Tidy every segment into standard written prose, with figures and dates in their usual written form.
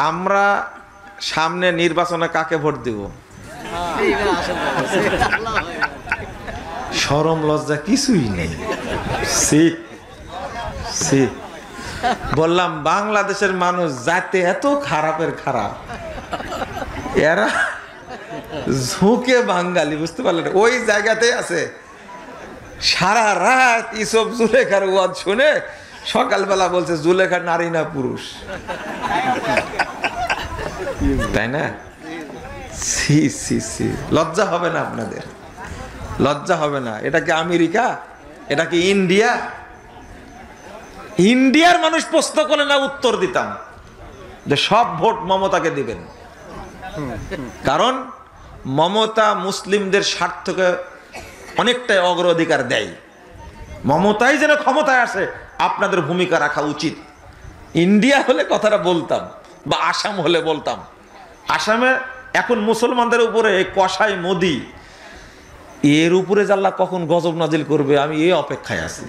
আমরা সামনে নির্বাচনে কাকে ভোট দিব? শরম লজ্জা কিছুই নেই। বললাম বাংলাদেশের মানুষ জাতে এত খারাপের খারাপ, এরা ঝুঁকে বাঙালি, বুঝতে পারলেন? ওই জায়গাতে আছে। সারা রাত ইসব জুলেখার ওয়াজ শুনে সকালবেলা বলছে জুলেখা নারী না পুরুষ, তাই না? সি সি সি, লজ্জা হবে না আপনাদের? লজ্জা হবে না? এটা কি আমেরিকা? এটা কি ইন্ডিয়া? ইন্ডিয়ার মানুষ প্রশ্ন করলে না উত্তর দিতাম যে সব ভোট মমতাকে দিবেন, কারণ মমতা মুসলিমদের স্বার্থকে অনেকটাই অগ্রাধিকার দেয়। মমতাই যেন ক্ষমতায় আসে আপনাদের ভূমিকা রাখা উচিত। ইন্ডিয়া হলে কথাটা বলতাম, বা আসাম হলে বলতাম। আসামে এখন মুসলমানদের উপরে কসাই মোদি, এর উপরে আল্লাহ কখন গজব নাজিল করবে আমি এই অপেক্ষায় আছি,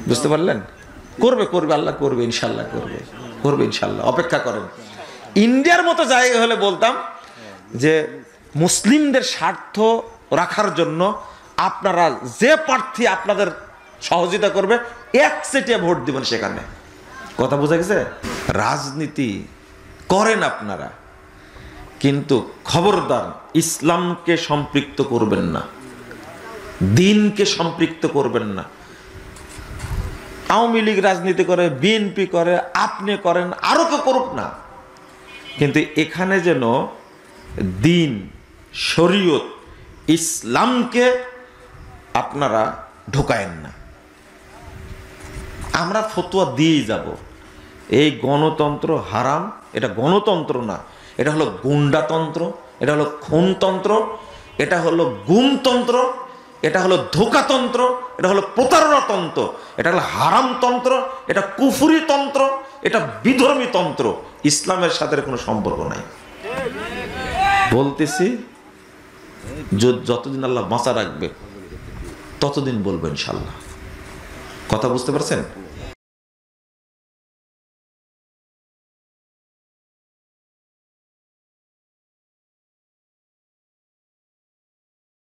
বুঝতে পারলেন? করবে করবে, আল্লাহ করবে, ইনশাল্লাহ করবে, করবে ইনশাল্লাহ, অপেক্ষা করেন। ইন্ডিয়ার মতো জায়গা হলে বলতাম যে মুসলিমদের স্বার্থ রাখার জন্য আপনারা যে প্রার্থী আপনাদের সহযোগিতা করবে একচেটিয়া ভোট দিবেন সেখানে। কথা বোঝা গেছে? রাজনীতি করেন আপনারা, কিন্তু খবরদার ইসলামকে সম্পৃক্ত করবেন না, দিনকে সম্পৃক্ত করবেন না। আওয়ামী লীগ রাজনীতি করে, বিএনপি করে, আপনি করেন, আরো কেউ করুক না, কিন্তু এখানে যেন দিন, শরীয়ত, ইসলামকে আপনারা ঢোকায়েন না। আমরা ফতোয়া দিয়েই যাব এই গণতন্ত্র হারাম। এটা গণতন্ত্র না, এটা হলো গুন্ডাতন্ত্র, এটা হলো খুনতন্ত্র, এটা হলো গুমতন্ত্র, এটা হলো ধোকাতন্ত্র, এটা হলো প্রতারণাতন্ত্র, এটা হলো হারামতন্ত্র, এটা কুফরি তন্ত্র, এটা বিধর্মী তন্ত্র। ইসলামের সাথে কোনো সম্পর্ক নাই। বলতেছি যতদিন আল্লাহ বাঁচা রাখবে ততদিন বলবো ইনশাল্লাহ। কথা বুঝতে পারছেন?